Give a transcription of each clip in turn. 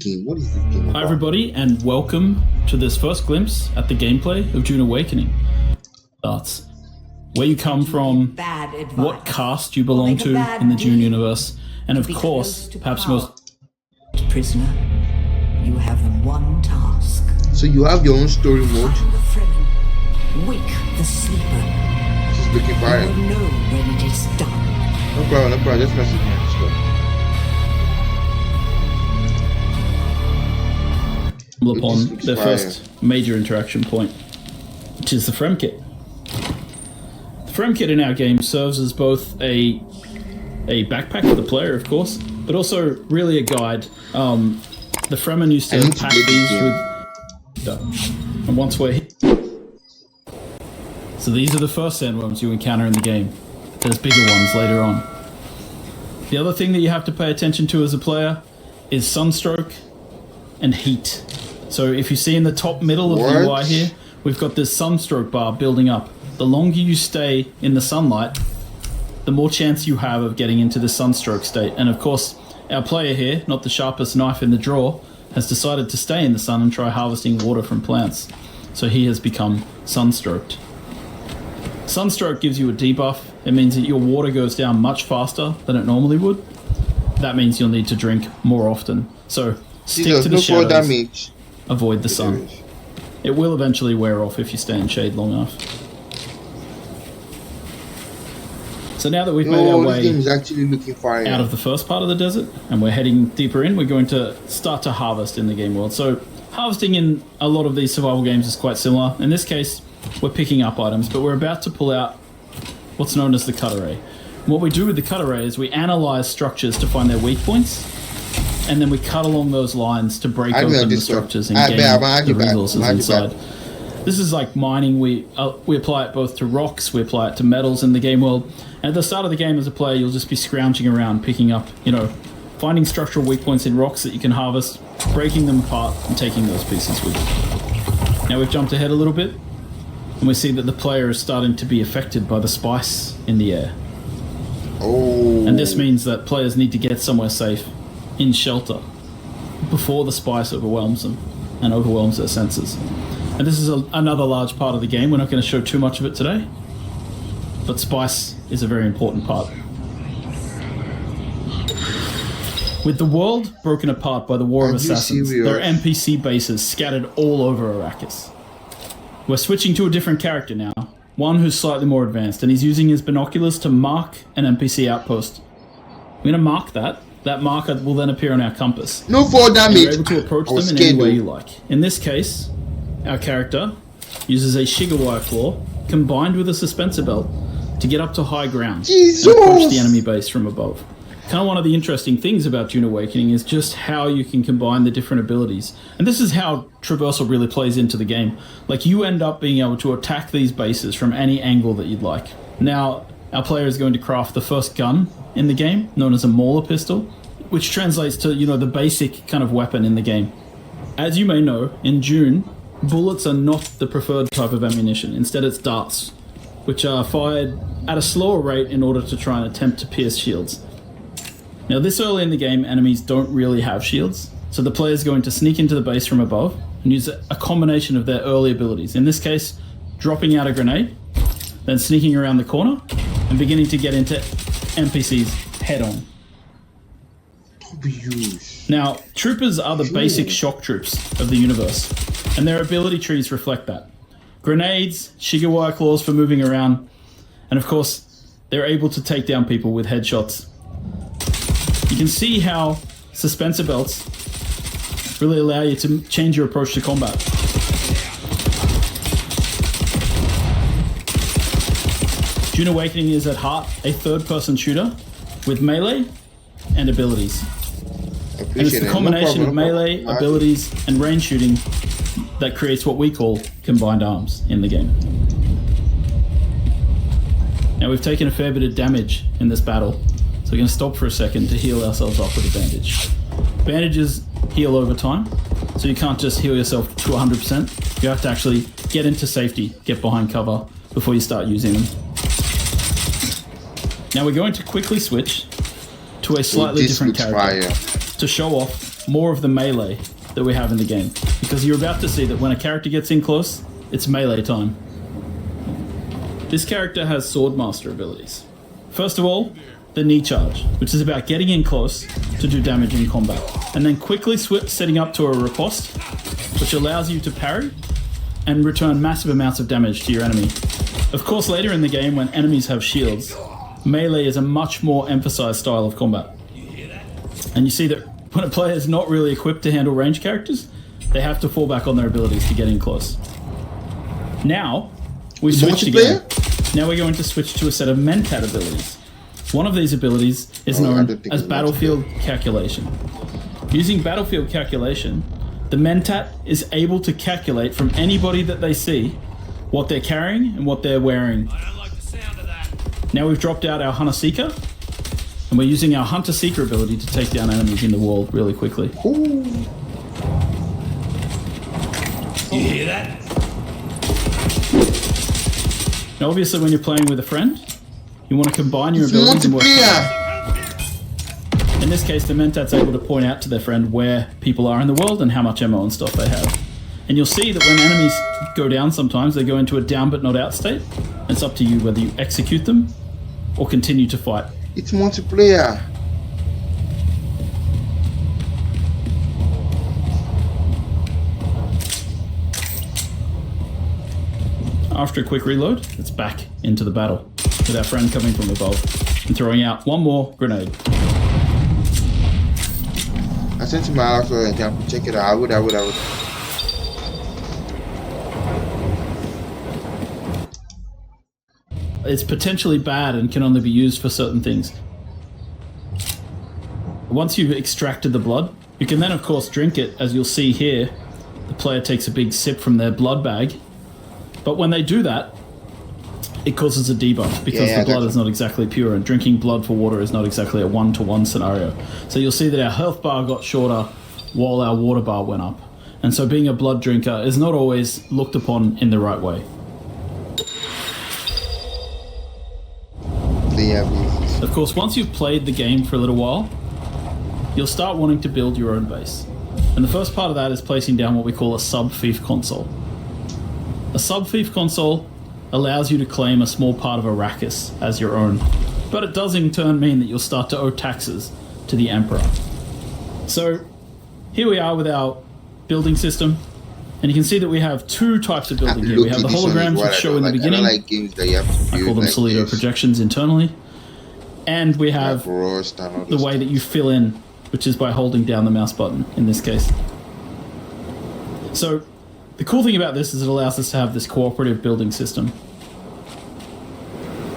game? What is this game about? Hi everybody, and welcome to this first glimpse at the gameplay of Dune Awakening. That's where you come from, what caste you belong to in the Dune universe, and of course, perhaps most... Prisoner, you have one task. So you have your own story mode? Find the Fremen. Wake the sleeper. She's looking for You it. will know when it is done. No problem, just message me. Let's go. upon their first major interaction point, which is the Frem Kit. The Frem Kit in our game serves as both a backpack for the player, of course, but also really a guide. The Fremen used to pack these with... And once we're hit... So these are the first sandworms you encounter in the game. There's bigger ones later on. The other thing that you have to pay attention to as a player is sunstroke and heat. So if you see in the top middle of the UI here, we've got this sunstroke bar building up. The longer you stay in the sunlight, the more chance you have of getting into the sunstroke state. And of course, our player here, not the sharpest knife in the drawer, has decided to stay in the sun and try harvesting water from plants. So he has become sunstroked. Sunstroke gives you a debuff. It means that your water goes down much faster than it normally would. That means you'll need to drink more often. So stick to the shadows, avoid the sun. It will eventually wear off if you stay in shade long enough. So now that we've made our way out of the first part of the desert and we're heading deeper in, we're going to start to harvest in the game world. So harvesting in a lot of these survival games is quite similar. In this case, we're picking up items, but we're about to pull out what's known as the cut array. And what we do with the cut array is we analyze structures to find their weak points, and then we cut along those lines to break open the structures and gain the resources inside. This is like mining. We apply it both to rocks, we apply it to metals in the game world. And at the start of the game as a player, you'll just be scrounging around, picking up, finding structural weak points in rocks that you can harvest, breaking them apart, and taking those pieces with you. Now we've jumped ahead a little bit, and we see that the player is starting to be affected by the spice in the air. Oh. And this means that players need to get somewhere safe, in shelter, before the spice overwhelms them and overwhelms their senses. And this is another large part of the game. We're not going to show too much of it today, but spice is a very important part. With the world broken apart by the War of Assassins, there are NPC bases scattered all over Arrakis. We're switching to a different character now, one who's slightly more advanced, and he's using his binoculars to mark an NPC outpost. I'm going to mark that. That marker will then appear on our compass. No fall damage. You're able to approach them in any way you like. In this case, our character uses a Shigawai claw combined with a suspensor belt to get up to high ground and approach the enemy base from above. Kind of one of the interesting things about Dune Awakening is just how you can combine the different abilities. And this is how traversal really plays into the game. Like, you end up being able to attack these bases from any angle that you'd like. Now, our player is going to craft the first gun in the game, known as a Mauler pistol, which translates to, the basic kind of weapon in the game. As you may know, in Dune, bullets are not the preferred type of ammunition. Instead, it's darts, which are fired at a slower rate in order to try and attempt to pierce shields. Now, this early in the game, enemies don't really have shields, so the player is going to sneak into the base from above and use a combination of their early abilities. In this case, dropping out a grenade, then sneaking around the corner, and beginning to get into NPCs head-on. Now, troopers are the basic shock troops of the universe, and their ability trees reflect that. Grenades, Shigawai claws for moving around, and of course, they're able to take down people with headshots. You can see how suspensor belts really allow you to change your approach to combat. Dune Awakening is at heart a third-person shooter with melee and abilities. And it's the combination of melee, abilities, and range shooting that creates what we call combined arms in the game. Now, we've taken a fair bit of damage in this battle, so we're going to stop for a second to heal ourselves up with a bandage. Bandages heal over time, so you can't just heal yourself to 100%. You have to actually get into safety, get behind cover before you start using them. Now we're going to quickly switch to a slightly different character to show off more of the melee that we have in the game, because you're about to see that when a character gets in close, it's melee time. This character has Swordmaster abilities. First of all, the knee charge, which is about getting in close to do damage in combat, and then quickly setting up to a riposte, which allows you to parry and return massive amounts of damage to your enemy. Of course, later in the game, when enemies have shields, melee is a much more emphasized style of combat. And you see that when a player is not really equipped to handle ranged characters, they have to fall back on their abilities to get in close. Now, we switch again. Now we're going to switch to a set of Mentat abilities. One of these abilities is known as Battlefield Calculation. Using Battlefield Calculation, the Mentat is able to calculate from anybody that they see what they're carrying and what they're wearing. I don't like the sound of that. Now we've dropped out our Hunter Seeker, and we're using our Hunter Seeker ability to take down enemies in the world really quickly. Ooh. You hear that? Now obviously when you're playing with a friend, you want to combine your It's abilities and work multiplayer. together. In this case, the Mentat's able to point out to their friend where people are in the world and how much ammo and stuff they have. And you'll see that when enemies go down sometimes, they go into a down but not out state. It's up to you whether you execute them or continue to fight. It's multiplayer. After a quick reload, it's back into the battle, with our friend coming from above and throwing out one more grenade. I sent him out so I can check it out. I would. It's potentially bad and can only be used for certain things. Once you've extracted the blood, you can then of course drink it. As you'll see here, the player takes a big sip from their blood bag. But when they do that, it causes a debuff because the blood is not exactly pure, and drinking blood for water is not exactly a one-to-one scenario. So you'll see that our health bar got shorter while our water bar went up. And so being a blood drinker is not always looked upon in the right way. Of course, once you've played the game for a little while, you'll start wanting to build your own base. And the first part of that is placing down what we call a sub-fief console. A sub-fief console allows you to claim a small part of Arrakis as your own, but it does in turn mean that you'll start to owe taxes to the Emperor. So here we are with our building system, and you can see that we have two types of building here. We have the holograms which show in the beginning. I call them Solido projections internally. And we have the way that you fill in, which is by holding down the mouse button in this case. So the cool thing about this is it allows us to have this cooperative building system.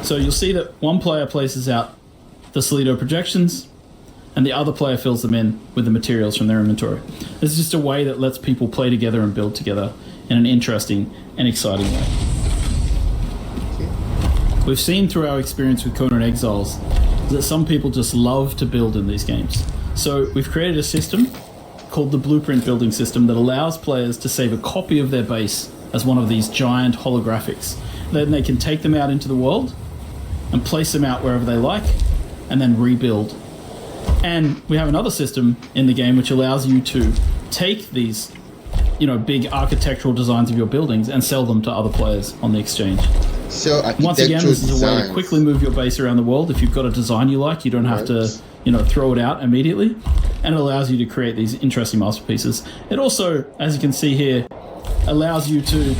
So you'll see that one player places out the Solido projections and the other player fills them in with the materials from their inventory. This is just a way that lets people play together and build together in an interesting and exciting way. We've seen through our experience with Conan Exiles that some people just love to build in these games. So we've created a system called the Blueprint Building System that allows players to save a copy of their base as one of these giant holographics. Then they can take them out into the world and place them out wherever they like and then rebuild. And we have another system in the game which allows you to take these, big architectural designs of your buildings and sell them to other players on the exchange. So once again, this is a way to quickly move your base around the world. If you've got a design you like, you don't have to, throw it out immediately. And it allows you to create these interesting masterpieces. It also, as you can see here, allows you to,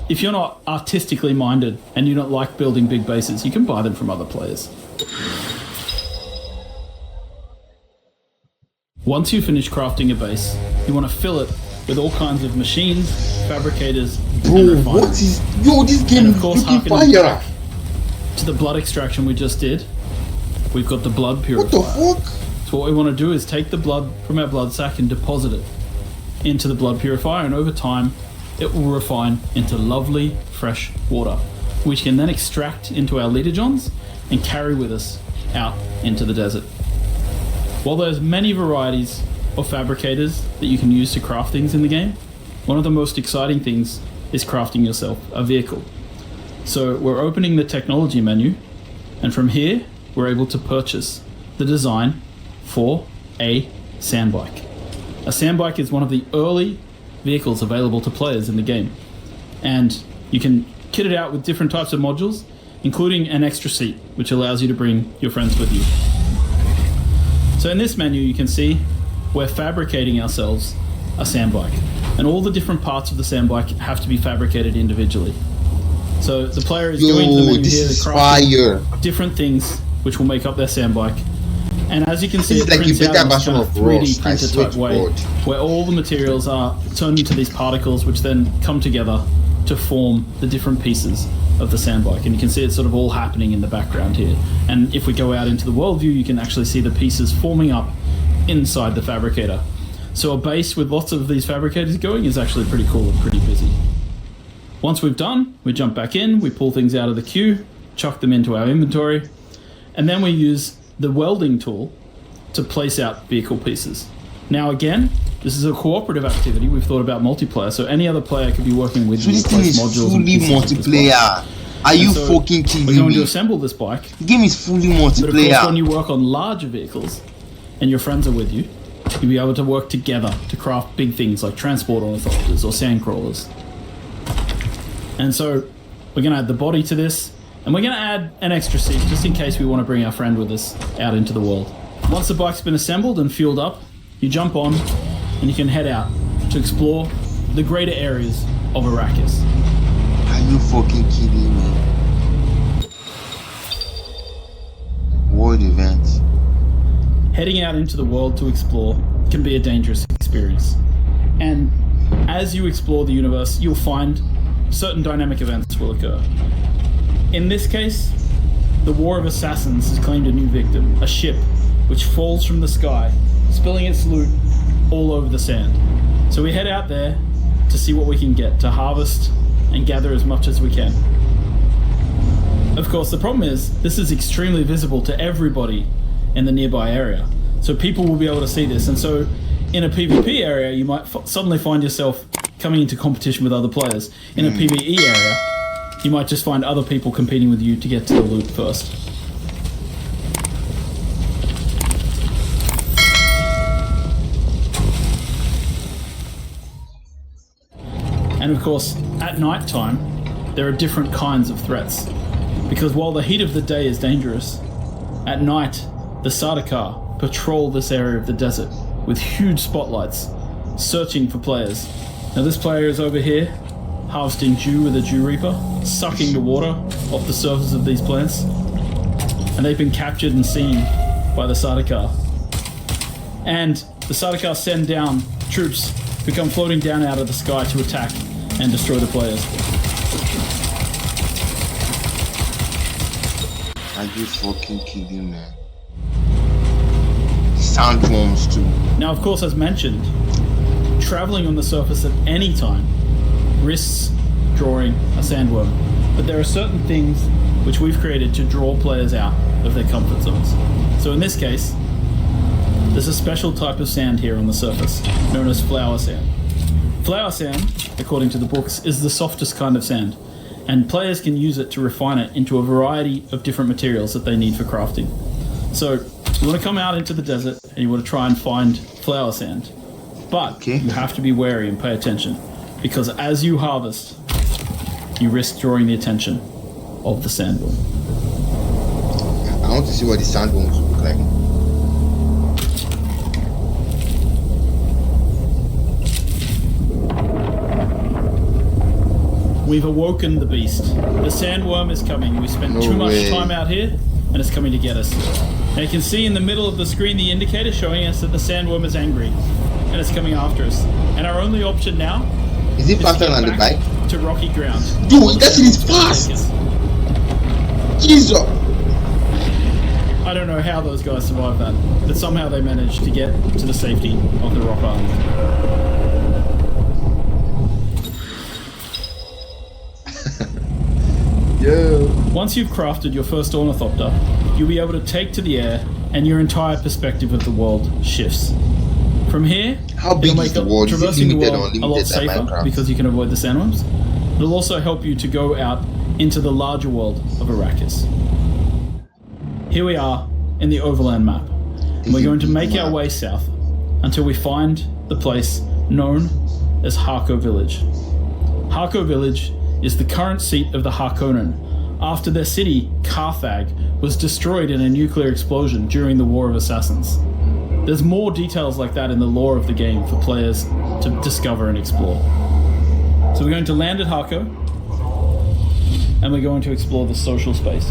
if you're not artistically minded and you don't like building big bases, you can buy them from other players. Once you finish crafting a base, you want to fill it with all kinds of machines, fabricators, and refiners. This game and of course, is looking harkening fire. back to the blood extraction we just did, we've got the blood purifier. What the fuck? So what we want to do is take the blood from our blood sac and deposit it into the blood purifier, and over time it will refine into lovely fresh water, which can then extract into our liter-johns and carry with us out into the desert. While there's many varieties of fabricators that you can use to craft things in the game, one of the most exciting things is crafting yourself a vehicle. So we're opening the technology menu, and from here we're able to purchase the design for a sandbike. A sandbike is one of the early vehicles available to players in the game, and you can kit it out with different types of modules, including an extra seat, which allows you to bring your friends with you. So in this menu, you can see we're fabricating ourselves a sandbike, and all the different parts of the sandbike have to be fabricated individually. So the player is going to the menu here to craft different things which will make up their sandbike. And as you can see, it like prints a out better in this version kind of of 3D Ross, I printer swear type to way, God. where all the materials are turned into these particles, which then come together to form the different pieces of the sandbike. And you can see it's sort of all happening in the background here. And if we go out into the world view, you can actually see the pieces forming up inside the fabricator. So a base with lots of these fabricators going is actually pretty cool and pretty busy. Once we've done, we jump back in, we pull things out of the queue, chuck them into our inventory, and then we use the welding tool to place out vehicle pieces. Now again, this is a cooperative activity. We've thought about multiplayer, so any other player could be working with So this to thing place is modules and fully pieces of this bike. multiplayer. Are And you so fucking we're kidding going to me? assemble this bike, The game is fully but of course when multiplayer. you work on larger vehicles and your friends are with you, you'll be able to work together to craft big things like transport ornithopters or sand crawlers. And so we're going to add the body to this, and we're going to add an extra seat just in case we want to bring our friend with us out into the world. Once the bike's been assembled and fueled up, you jump on and you can head out to explore the greater areas of Arrakis. Are you fucking kidding me? World event. Heading out into the world to explore can be a dangerous experience. And as you explore the universe, you'll find certain dynamic events will occur. In this case, the War of Assassins has claimed a new victim, a ship which falls from the sky, spilling its loot all over the sand. So we head out there to see what we can get, to harvest and gather as much as we can. Of course, the problem is, this is extremely visible to everybody in the nearby area. So people will be able to see this, and so in a PvP area, you might suddenly find yourself coming into competition with other players. In a PvE area, you might just find other people competing with you to get to the loot first. And of course, at night time, there are different kinds of threats. Because while the heat of the day is dangerous, at night, the Sardaukar patrol this area of the desert with huge spotlights, searching for players. Now this player is over here, harvesting dew with a dew reaper, sucking the water off the surface of these plants, and they've been captured and seen by the Sardaukar. And the Sardaukar send down troops who come floating down out of the sky to attack and destroy the players. Are you fucking kidding me? Sandworms too. Now, of course, as mentioned, traveling on the surface at any time risks drawing a sandworm. But there are certain things which we've created to draw players out of their comfort zones. So in this case, there's a special type of sand here on the surface, known as flower sand. Flower sand, according to the books, is the softest kind of sand, and players can use it to refine it into a variety of different materials that they need for crafting. So you want to come out into the desert and you want to try and find flower sand. But you have to be wary and pay attention, because as you harvest, you risk drawing the attention of the sandworm. I want to see what the sandworms look like. We've awoken the beast. The sandworm is coming. We spent too much time out here, and it's coming to get us. Now you can see in the middle of the screen the indicator showing us that the sandworm is angry, and it's coming after us. And our only option now is it faster than the bike? To rocky ground. Dude, that shit is fast! Jesus! I don't know how those guys survived that, but somehow they managed to get to the safety of the rock island. Once you've crafted your first ornithopter, you'll be able to take to the air, and your entire perspective of the world shifts. From here, how big it'll is make the world? traversing the world a lot Unlimited safer because you can avoid the sandworms. It'll also help you to go out into the larger world of Arrakis. Here we are in the Overland map, and we're going to make our way south until we find the place known as Harko Village. Harko Village is the current seat of the Harkonnen, after their city, Carthag, was destroyed in a nuclear explosion during the War of Assassins. There's more details like that in the lore of the game for players to discover and explore. So we're going to land at Harko, and we're going to explore the social space.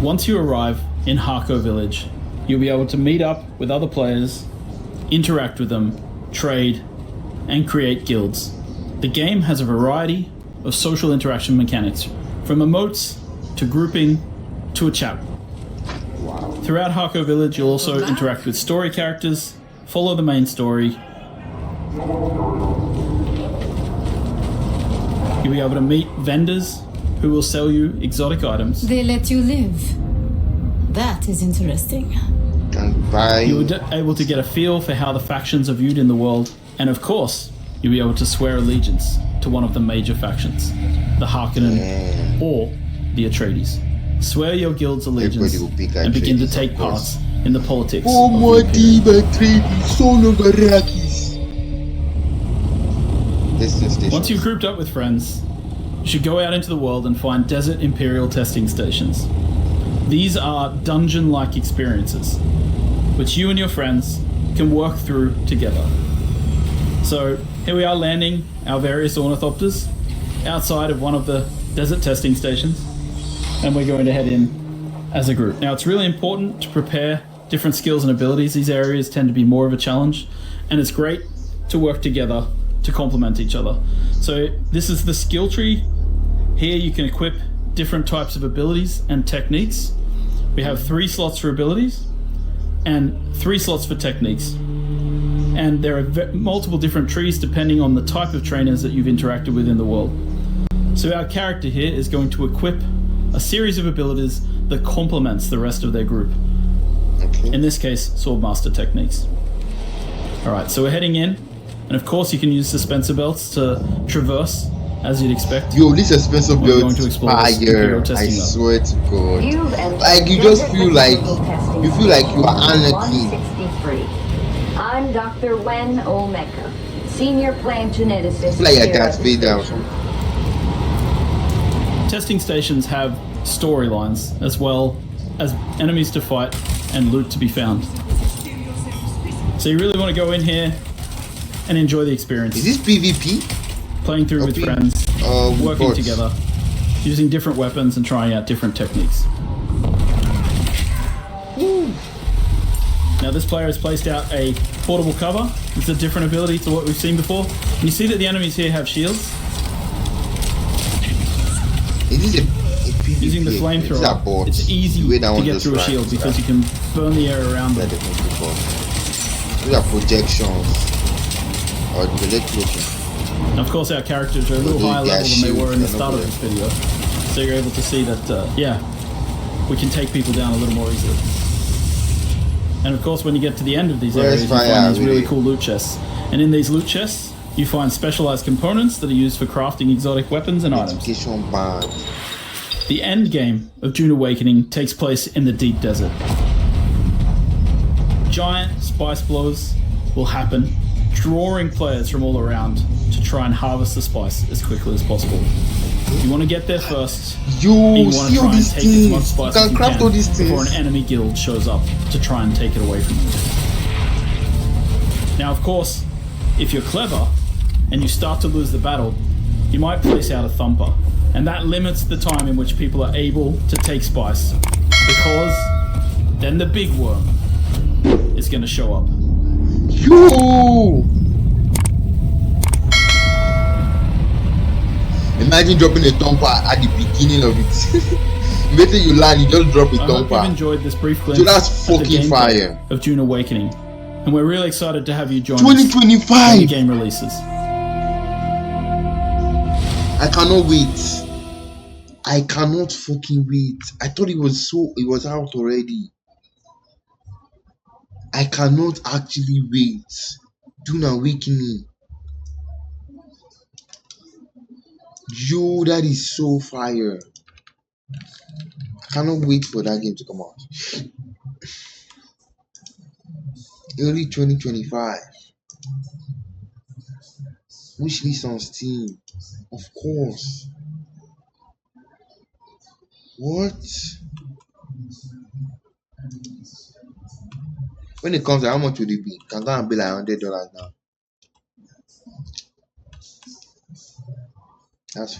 Once you arrive in Harko Village, you'll be able to meet up with other players, interact with them, trade, and create guilds. The game has a variety of social interaction mechanics, from emotes to grouping to a chat. Throughout Harko Village, you'll also interact with story characters, follow the main story. You'll be able to meet vendors who will sell you exotic items. They let you live. That is interesting. And buy. You'll be able to get a feel for how the factions are viewed in the world, and of course, you'll be able to swear allegiance to one of the major factions, the Harkonnen or the Atreides. Swear your guild's allegiance and begin to take part in the politics. Oh, my dear Atreides, son of Arrakis. Once you've grouped up with friends, you should go out into the world and find desert Imperial testing stations. These are dungeon-like experiences, which you and your friends can work through together. So here we are landing our various ornithopters outside of one of the desert testing stations, and we're going to head in as a group. Now it's really important to prepare different skills and abilities. These areas tend to be more of a challenge, and it's great to work together to complement each other. So this is the skill tree. Here you can equip different types of abilities and techniques. We have 3 slots for abilities and 3 slots for techniques. And there are multiple different trees depending on the type of trainers that you've interacted with in the world. So our character here is going to equip a series of abilities that complements the rest of their group. Okay. In this case, Swordmaster techniques. Alright, so we're heading in, and of course you can use dispenser belts to traverse, as you'd expect. Yo, this expensive We're build going to is explore this fire. Imperial I testing lab. swear to God. You've entered Like you just Desert feel like Mechanical you feel like you are Testing Anakin. 163. I'm Dr. Wen Omeka, Senior Plant Geneticist. I feel like here you're Darth at the Vader or station. something. Testing stations have storylines, as well as enemies to fight and loot to be found. So you really want to go in here and enjoy the experience. Is this PvP? Playing through with Okay. friends, working bots. together, using different weapons and trying out different techniques. Now this player has placed out a portable cover. It's a different ability to what we've seen before. And you see that the enemies here have shields. Is this a PvP? Using the Is this a flamethrower, bot? it's easy The way that to one get just through a ran, shield because you can burn the air around them. Like the one before. These are projections. Or the electrocution. And of course our characters are a little Well, higher they level than they shield, were in the they're start not of this video. So you're able to see that, yeah, we can take people down a little more easily. And of course when you get to the end of these Where's areas, you fire, find these really really? cool loot chests. And in these loot chests, you find specialized components that are used for crafting exotic weapons and items. Education band. The end game of Dune Awakening takes place in the deep desert. Giant spice blows will happen, drawing players from all around to try and harvest the spice as quickly as possible. You want to get there first, and You you want see to all try and these take as much things. You spice as can you craft all can these before an things. enemy guild shows up to try and take it away from you. Now, of course, if you're clever and you start to lose the battle, you might place out a thumper, and that limits the time in which people are able to take spice, because then the big worm is going to show up. Yo! Imagine dropping a thumper at the beginning of it. Immediately you land, you just drop a I hope you've thumper. enjoyed this brief glimpse So that's at the fucking gameplay fire. of Dune Awakening, and we're really excited to have you join us when the 2025! game releases. I cannot wait. I cannot fucking wait. I thought it was out already. I cannot actually wait. Dune Awakening. Yo, that is so fire. I cannot wait for that game to come out. Early 2025. Wishlist on Steam. Of course. What? When it comes to how much would it be? Can go and be like $100 now. That's